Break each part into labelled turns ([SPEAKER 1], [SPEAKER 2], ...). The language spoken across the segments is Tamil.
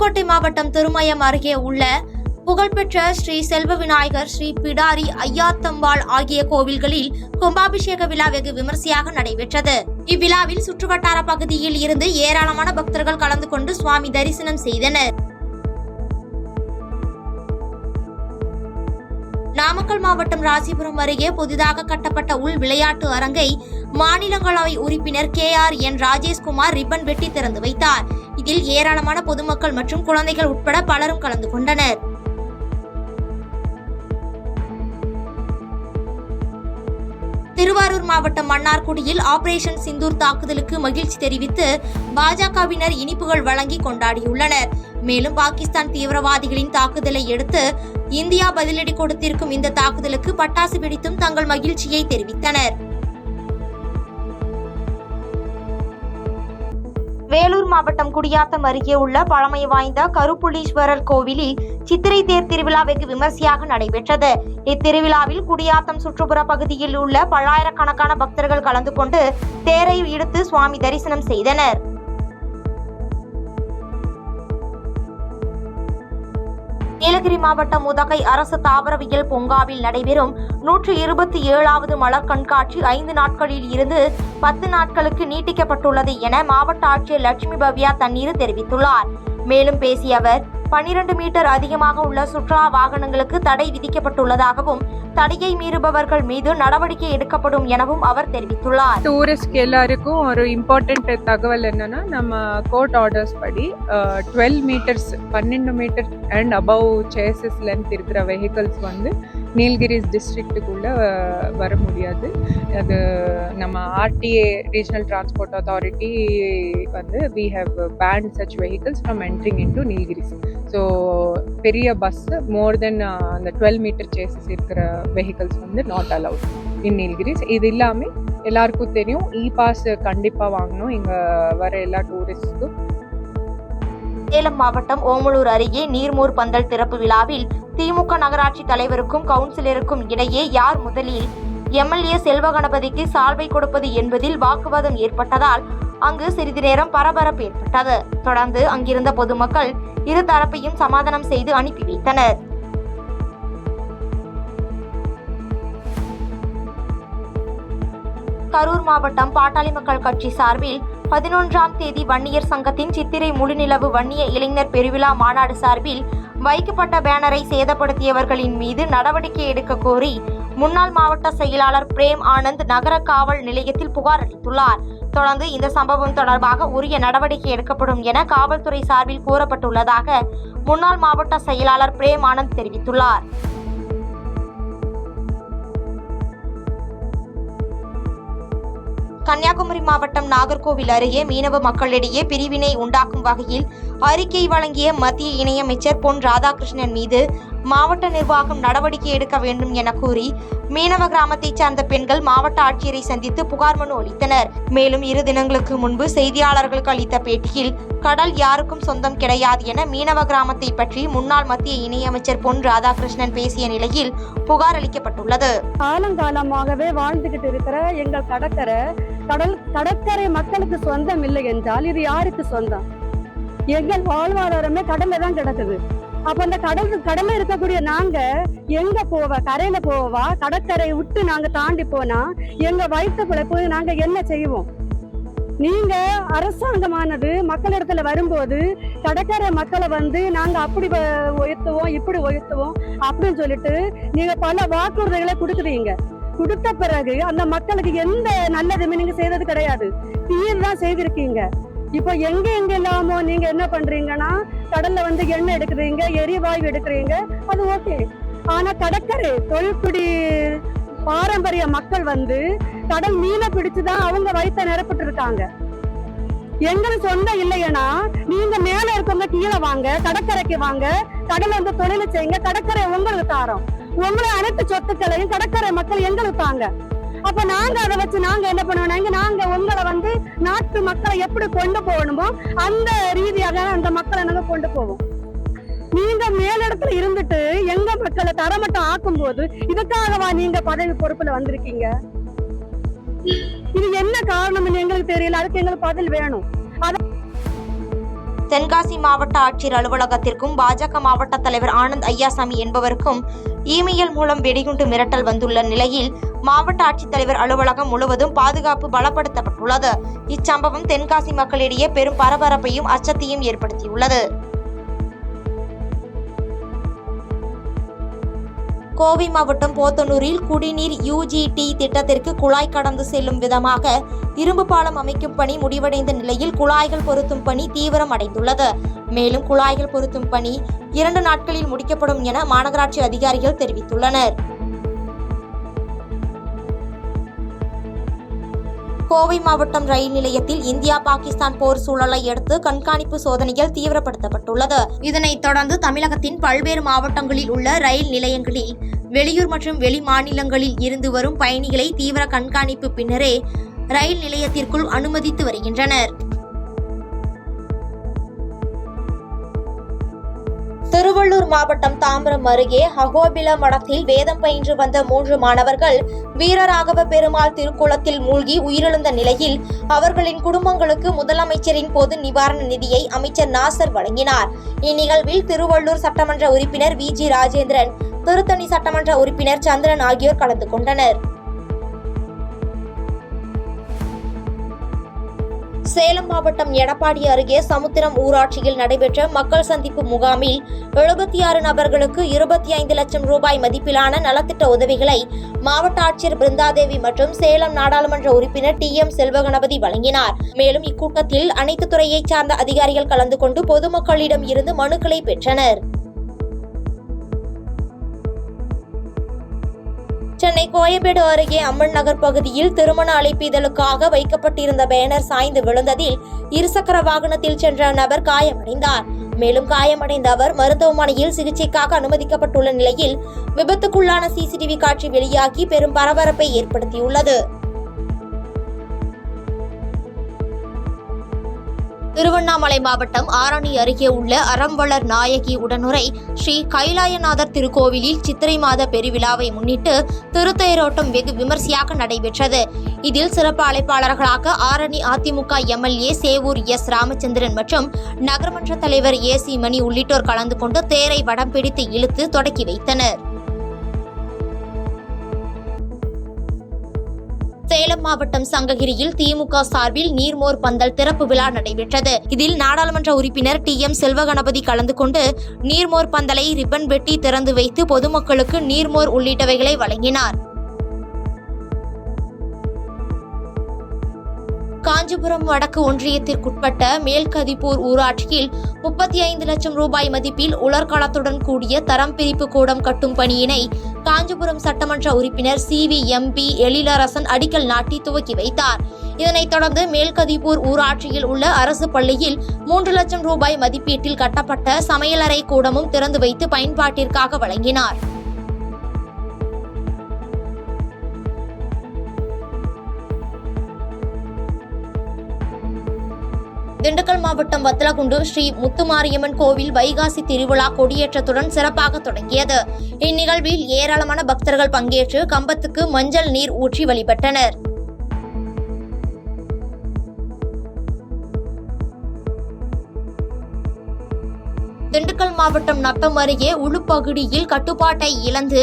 [SPEAKER 1] புதுக்கோட்டை மாவட்டம் திருமயம் அருகே உள்ள புகழ்பெற்ற ஸ்ரீ செல்வ விநாயகர், ஸ்ரீ பிடாரி ஐயாத்தம்பாள் ஆகிய கோவில்களில் கும்பாபிஷேக விழா வெகு விமர்சையாக நடைபெற்றது. இவ்விழாவில் சுற்றுவட்டார பகுதியில் இருந்து ஏராளமான பக்தர்கள் கலந்து கொண்டு சுவாமி தரிசனம் செய்தனர். நாமக்கல் மாவட்டம் ராசிபுரம் அருகே புதிதாக கட்டப்பட்ட உள் விளையாட்டு அரங்கை மாநிலங்களவை உறுப்பினர் KRN ராஜேஷ்குமார் ரிப்பன் வெட்டி திறந்து வைத்தார். இதில் ஏராளமான பொதுமக்கள் மற்றும் குழந்தைகள் உட்பட பலரும் கலந்து கொண்டனர். திருவாரூர் மாவட்டம் மன்னார்குடியில் ஆபரேஷன் சிந்தூர் தாக்குதலுக்கு மகிழ்ச்சி தெரிவித்து பாஜகவினர் இனிப்புகள் வழங்கி கொண்டாடியுள்ளனர். மேலும் பாகிஸ்தான் தீவிரவாதிகளின் தாக்குதலை அடுத்து இந்தியா பதிலடி கொடுத்திருக்கும் இந்த தாக்குதலுக்கு பட்டாசு வெடித்தும் தங்கள் மகிழ்ச்சியை தெரிவித்தனர். வேலூர் மாவட்டம் குடியாத்தம் அருகே உள்ள பழமை வாய்ந்த கருப்புள்ளீஸ்வரர் கோவிலில் சித்திரை தேர் திருவிழா வெகு விமர்சையாக நடைபெற்றது. இத்திருவிழாவில் குடியாத்தம் சுற்றுப்புற பகுதியில் உள்ள பல்லாயிரக்கணக்கான பக்தர்கள் கலந்து கொண்டு தேரை இழுத்து சுவாமி தரிசனம் செய்தனர். நீலகிரி மாவட்டம் உதகை அரசு தாவரவியல் பூங்காவில் நடைபெறும் 127வது மலர் கண்காட்சி 5 நாட்களில் இருந்து 10 நாட்களுக்கு நீட்டிக்கப்பட்டுள்ளது என மாவட்ட ஆட்சியர் லட்சுமி பவ்யா தண்ணீர் தெரிவித்துள்ளார். மேலும் பேசிய அவர் 12 மீட்டர் அதிகமாக உள்ள சுற்றுலா வாகனங்களுக்கு தடை விதிக்கப்பட்டுள்ளதாகவும் தடையை மீறுபவர்கள் மீது நடவடிக்கை எடுக்கப்படும் எனவும் அவர் தெரிவித்துள்ளார்.
[SPEAKER 2] டூரிஸ்ட் எல்லாருக்கும் ஒரு இம்பார்ட்டன்ட் தகவல் என்னன்னா, நம்ம கோர்ட் ஆர்டர்ஸ் படி 12 meters 12 meter and above chassis length இருக்கிற வெஹிக்கல்ஸ் வந்து நீலகிரிஸ் டிஸ்ட்ரிக்ட்டுக்குள்ள வர முடியாது. அது நம்ம RTA ரீஜனல் டிரான்ஸ்போர்ட் அத்தாரிட்டி வந்து we have banned such vehicles from entering into Nilgiris. So பெரிய பஸ் மோர் தென் அந்த 12 மீட்டர் சேசஸ் இருக்கிற வெஹிக்கல்ஸ் வந்து நாட் அலவுட் இன் நீலகிரிஸ். இது இல்லாமல் எல்லாருக்கும் தெரியும், பாஸ் கண்டிப்பாக வாங்கணும் இங்கே வர எல்லா டூரிஸ்ட்டும்.
[SPEAKER 1] சேலம் மாவட்டம் ஓமலூர் அருகே நீர்மூர் பந்தல் திறப்பு விழாவில் திமுக நகராட்சி தலைவருக்கும் கவுன்சிலருக்கும் இடையே யார் முதலில் MLA செல்வ கணபதிக்கு சால்வை கொடுப்பது என்பதில் வாக்குவாதம் ஏற்பட்டதால் அங்கு சிறிது நேரம் பரபரப்பு ஏற்பட்டது. தொடர்ந்து அங்கிருந்த பொதுமக்கள் இரு தரப்பையும் சமாதானம் செய்து அனுப்பி வைத்தனர். கரூர் மாவட்டம் பாட்டாளி மக்கள் கட்சி சார்பில் 11ஆம் தேதி வன்னியர் சங்கத்தின் சித்திரை முழுநிலவு வன்னிய இளைஞர் பெருவிழா மாநாடு சார்பில் வைக்கப்பட்ட பேனரை சேதப்படுத்தியவர்களின் மீது நடவடிக்கை எடுக்க கோரி முன்னாள் மாவட்ட செயலாளர் பிரேம் ஆனந்த் நகர காவல் நிலையத்தில் புகார் அளித்துள்ளார். தொடர்ந்து இந்த சம்பவம் தொடர்பாக உரிய நடவடிக்கை எடுக்கப்படும் என காவல்துறை சார்பில் கூறப்பட்டுள்ளதாக முன்னாள் மாவட்ட செயலாளர் பிரேம் ஆனந்த் தெரிவித்துள்ளார். கன்னியாகுமரி மாவட்டம் நாகர்கோவில் அருகே மீனவ மக்களிடையே பிரிவினை உண்டாக்கும் வகையில் அறிக்கை வழங்கிய மத்திய இணையமைச்சர் பொன் ராதாகிருஷ்ணன் மீது மாவட்ட நிர்வாகம் நடவடிக்கை எடுக்க வேண்டும் என கூறி மீனவ கிராமத்தைச் சார்ந்த பெண்கள் மாவட்ட ஆட்சியரை சந்தித்து புகார் மனு அளித்தனர். மேலும் 2 தினங்களுக்கு முன்பு செய்தியாளர்களுக்கு அளித்த பேட்டியில் கடல் யாருக்கும் சொந்தம் கிடையாது என மீனவ கிராமத்தை பற்றி முன்னாள் மத்திய இணையமைச்சர் பொன் ராதாகிருஷ்ணன் பேசிய நிலையில் புகார் அளிக்கப்பட்டுள்ளது.
[SPEAKER 3] காலங்காலமாகவே வாழ்ந்துகிட்டு இருக்கிற எங்கள் கடற்கரை மக்களுக்கு சொந்தம் இல்லை என்றால் இது யாருக்கு சொந்தம்? எங்கள் வாழ்வாதாரமே கடல்ல தான் கிடக்குது. அப்ப அந்த கடல்ல இருக்கக்கூடிய நாங்க எங்க போவா? கரையில போவா? கடற்கரை விட்டு நாங்க தாண்டி போனா எங்க வயிற்றுக்குள்ள போய் நாங்க என்ன செய்வோம்? நீங்க அரசாங்கமானது மக்களிடத்துல வரும்போது கடற்கரை மக்களை வந்து நாங்க அப்படி உயர்த்துவோம், இப்படி உயர்த்துவோம் அப்படின்னு சொல்லிட்டு நீங்க பல வாக்குறுதிகளை கொடுக்குறீங்க. கொடுத்த பிறகு அந்த மக்களுக்கு எந்த நல்லதுமே நீங்க செய்தது கிடையாது, தீர்தான் செய்திருக்கீங்க. இப்போ எங்க இல்லாமோ நீங்க என்ன பண்றீங்கன்னா கடல்ல வந்து எண்ணெய் எடுக்கிறீங்க, எரிவாயு எடுக்கிறீங்க, அது ஓகே. ஆனா கடற்கரை தொழில்குடி பாரம்பரிய மக்கள் வந்து கடல் மீனை பிடிச்சுதான் அவங்க வயிற்ற நிரப்பிட்டு இருக்காங்க. எங்களுக்கு சொந்தம் இல்லைன்னா நீங்க மேல இருக்கவங்க கீழே வாங்க, கடற்கரைக்கு வாங்க, கடல்ல வந்து தொழில் செய்யுங்க. கடற்கரை உங்களுக்கு தாரோம், உங்களை அனைத்து சொத்துக்களையும் கடற்கரை மக்கள் எங்களுக்கு தாங்க. அப்ப நாங்க அதை வச்சு நாங்க என்ன பண்ணுவோம்? நாங்க உங்களை வந்து நாட்டு மக்களை எப்படி கொண்டு போகணுமோ அந்த ரீதியாக அந்த மக்களை நாங்க கொண்டு போவோம். நீங்க மேலிடத்துல இருந்துட்டு எங்க மக்களை தரமட்டம் ஆக்கும் போது இதுக்காகவா நீங்க பதவி பொறுப்புல வந்திருக்கீங்க? இது என்ன காரணம்னு எங்களுக்கு தெரியல. அதுக்கு எங்களுக்கு பதில் வேணும்.
[SPEAKER 1] தென்காசி மாவட்ட ஆட்சியர் அலுவலகத்திற்கும் பாஜக மாவட்ட தலைவர் ஆனந்த் ஐயாசாமி என்பவருக்கும் இமெயில் மூலம் வெடிகுண்டு மிரட்டல் வந்துள்ள நிலையில் மாவட்ட ஆட்சித்தலைவர் அலுவலகம் முழுவதும் பாதுகாப்பு பலப்படுத்தப்பட்டுள்ளது. இச்சம்பவம் தென்காசி மக்களிடையே பெரும் பரபரப்பையும் அச்சத்தையும் ஏற்படுத்தியுள்ளது. கோவை மாவட்டம் போத்தனூரில் குடிநீர் UGT திட்டத்திற்கு குழாய் கடந்து செல்லும் விதமாக இரும்பு பாலம் அமைக்கும் பணி முடிவடைந்த நிலையில் குழாய்கள் பொருத்தும் பணி தீவிரம் அடைந்துள்ளது. மேலும் குழாய்கள் பொருத்தும் பணி 2 நாட்களில் முடிக்கப்படும் என மாநகராட்சி அதிகாரிகள் தெரிவித்துள்ளனர். கோவை மாவட்டம் ரயில் நிலையத்தில் இந்தியா பாகிஸ்தான் போர் சூழலை அடுத்து கண்காணிப்பு சோதனைகள் தீவிரப்படுத்தப்பட்டுள்ளது. இதனைத் தொடர்ந்து தமிழகத்தின் பல்வேறு மாவட்டங்களில் உள்ள ரயில் நிலையங்களில் வெளியூர் மற்றும் வெளி மாநிலங்களில் இருந்து வரும் பயணிகளை தீவிர கண்காணிப்பு பின்னரே ரயில் நிலையத்திற்குள் அனுமதித்து வருகின்றனர். திருவள்ளூர் மாவட்டம் தாம்பரம் அருகே அகோபில மடத்தில் வேதம் பயின்று வந்த 3 மாணவர்கள் வீரராகவ பெருமாள் திருக்குளத்தில் மூழ்கி உயிரிழந்த நிலையில் அவர்களின் குடும்பங்களுக்கு முதலமைச்சரின் பொது நிவாரண நிதியை அமைச்சர் நாசர் வழங்கினார். இந்நிகழ்வில் திருவள்ளூர் சட்டமன்ற உறுப்பினர் VG ராஜேந்திரன், திருத்தணி சட்டமன்ற உறுப்பினர் சந்திரன் ஆகியோர் கலந்து கொண்டனர். சேலம் மாவட்டம் எடப்பாடி அருகே சமுத்திரம் ஊராட்சியில் நடைபெற்ற மக்கள் சந்திப்பு முகாமில் 76 நபர்களுக்கு 25 லட்சம் ரூபாய் மதிப்பிலான நலத்திட்ட உதவிகளை மாவட்ட ஆட்சியர் பிருந்தாதேவி மற்றும் சேலம் நாடாளுமன்ற உறுப்பினர் TM செல்வகணபதி வழங்கினார். மேலும் இக்கூட்டத்தில் அனைத்து துறையைச் சார்ந்த அதிகாரிகள் கலந்து கொண்டு பொதுமக்களிடம் இருந்து மனுக்களை பெற்றனர். சென்னை கோயம்பேடு அருகே அம்மன் நகர் பகுதியில் திருமண அழைப்பிதழுக்காக வைக்கப்பட்டிருந்த பேனர் சாய்ந்து விழுந்ததில் இருசக்கர வாகனத்தில் சென்ற நபர் காயமடைந்தார். மேலும் காயமடைந்த அவர் மருத்துவமனையில் சிகிச்சைக்காக அனுமதிக்கப்பட்டுள்ள நிலையில் விபத்துக்குள்ளான CCTV காட்சி வெளியாகி பெரும் பரபரப்பை ஏற்படுத்தியுள்ளது. திருவண்ணாமலை மாவட்டம் ஆரணி அருகே உள்ள அறம்வளர் நாயகி உடனுரை ஸ்ரீ கைலாயநாதர் திருக்கோவிலில் சித்திரை மாத பெருவிழாவை முன்னிட்டு திருத்தேரோட்டம் வெகு விமர்சையாக நடைபெற்றது. இதில் சிறப்பு அழைப்பாளர்களாக ஆரணி அதிமுக MLA சேவூர் S ராமச்சந்திரன் மற்றும் நகர்மன்ற தலைவர் AC மணி உள்ளிட்டோர் கலந்து கொண்டு தேரை வடம் பிடித்து இழுத்து தொடக்கி வைத்தனர். சேலம் மாவட்டம் சங்ககிரியில் திமுக சார்பில் நீர்மோர் பந்தல் திறப்பு விழா நடைபெற்றது. இதில் நாடாளுமன்ற உறுப்பினர் TM செல்வகணபதி கலந்து கொண்டு நீர்மோர் பந்தலை ரிப்பன் வெட்டி திறந்து வைத்து பொதுமக்களுக்கு நீர்மோர் உள்ளிட்டவைகளை வழங்கினார். காஞ்சிபுரம் வடக்கு ஒன்றியத்திற்குட்பட்ட மேல்கதிப்பூர் ஊராட்சியில் 35 லட்சம் ரூபாய் மதிப்பில் உலர்களத்துடன் கூடிய தரம் பிரிப்பு கூடம் கட்டும் பணியினை காஞ்சிபுரம் சட்டமன்ற உறுப்பினர் CVMP எழிலரசன் அடிக்கல் நாட்டி துவக்கி வைத்தார். இதனைத் தொடர்ந்து மேல்கதிப்பூர் ஊராட்சியில் உள்ள அரசு பள்ளியில் 3 லட்சம் ரூபாய் மதிப்பீட்டில் கட்டப்பட்ட சமையலறை கூடமும் திறந்து வைத்து பயன்பாட்டிற்காக வழங்கினார். திண்டுக்கல் மாவட்டம் வத்தலகுண்டு ஸ்ரீ முத்துமாரியம்மன் கோவில் வைகாசி திருவிழா கொடியேற்றத்துடன் சிறப்பாக தொடங்கியது. இந்நிகழ்வில் ஏராளமான பக்தர்கள் பங்கேற்று கம்பத்துக்கு மஞ்சள் நீர் ஊற்றி வழிபட்டனர். திண்டுக்கல் மாவட்டம் நத்தம் அருகே உளுப்பகுதியில் கட்டுப்பாட்டை இழந்து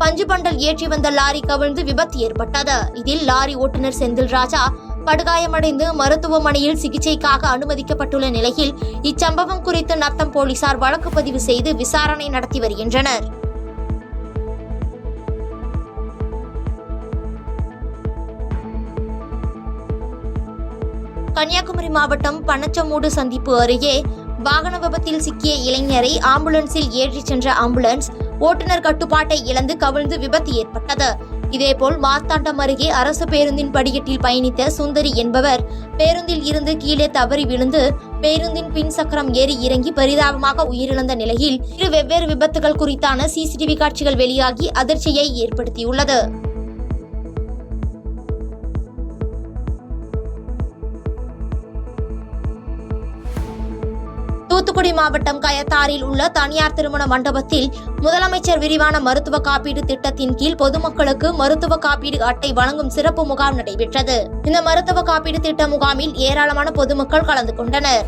[SPEAKER 1] பஞ்சுபண்டல் ஏற்றி வந்த லாரி கவிழ்ந்து விபத்து ஏற்பட்டது. இதில் லாரி ஓட்டுநர் செந்தில் ராஜா படுகாயமடைந்து மருத்துவமனையில் சிகிச்சைக்காக அனுமதிக்கப்பட்டுள்ள நிலையில் இச்சம்பவம் குறித்து நத்தம் போலீசார் வழக்கு பதிவு செய்து விசாரணை நடத்தி வருகின்றனர். கன்னியாகுமரி மாவட்டம் பனச்சமூடு சந்திப்பு அருகே வாகன விபத்தில் சிக்கிய இளைஞரை ஆம்புலன்ஸில் ஏற்றிச் சென்ற ஆம்புலன்ஸ் ஓட்டுநர் கட்டுப்பாட்டை இழந்து கவிழ்ந்து விபத்து ஏற்பட்டது. இதேபோல் மார்த்தாண்டம் அருகே அரசு பேருந்தின் படிக்கட்டில் பயணித்த சுந்தரி என்பவர் பேருந்தில் இருந்து கீழே தவறி விழுந்து பேருந்தின் பின் சக்கரம் ஏறி இறங்கி பரிதாபமாக உயிரிழந்த நிலையில் 2 வெவ்வேறு விபத்துகள் குறித்தான CCTV காட்சிகள் வெளியாகி அதிர்ச்சியை ஏற்படுத்தியுள்ளது. தூத்துக்குடி மாவட்டம் கயத்தாரில் உள்ள தனியார் திருமண மண்டபத்தில் முதலமைச்சர் விரிவான மருத்துவ காப்பீடு திட்டத்தின் கீழ் பொதுமக்களுக்கு மருத்துவ காப்பீடு அட்டை வழங்கும் சிறப்பு முகாம் நடைபெற்றது. இந்த மருத்துவ காப்பீடு திட்ட முகாமில் ஏராளமான பொதுமக்கள் கலந்து கொண்டனர்.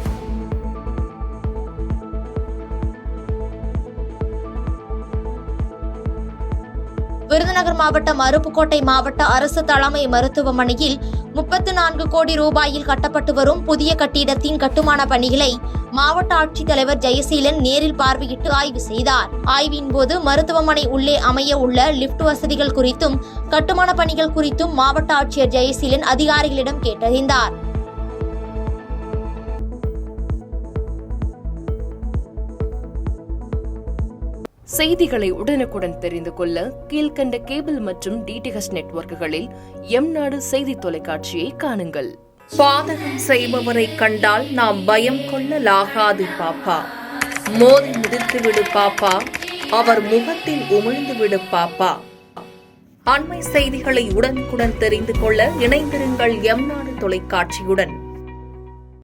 [SPEAKER 1] விருதுநகர் மாவட்டம் அருப்புக்கோட்டை மாவட்ட அரசு தலைமை மருத்துவமனையில் 34 கோடி ரூபாயில் கட்டப்பட்டு வரும் புதிய கட்டிடத்தின் கட்டுமான பணிகளை மாவட்ட ஆட்சித்தலைவர் ஜெயசீலன் நேரில் பார்வையிட்டு ஆய்வு செய்தார். ஆய்வின் போது மருத்துவமனை உள்ளே அமைய உள்ள லிப்ட் வசதிகள் குறித்தும் கட்டுமான பணிகள் குறித்தும் மாவட்ட ஆட்சியர் ஜெயசீலன் அதிகாரிகளிடம் கேட்டறிந்தார்.
[SPEAKER 4] செய்திகளை உடனுக்குடன் தெரிந்து கொள்ள கீழ்கண்ட கேபிள் மற்றும் டிடிஎச் நெட்வொர்க்குகளில் எம்நாடு செய்தி தொலைக்காட்சியை காணுங்கள். பாதகம் செய்பவரை கண்டால் நாம் பயம் கொள்ளலாகாது பாப்பா. மோதி மிதித்து விடு பாப்பா, அவர் முகத்தில் உமிழ்ந்து விடு பாப்பா. அண்மை செய்திகளை உடனுக்குடன் தெரிந்து கொள்ள இணைந்திருங்கள் எம்நாடு தொலைக்காட்சியுடன்.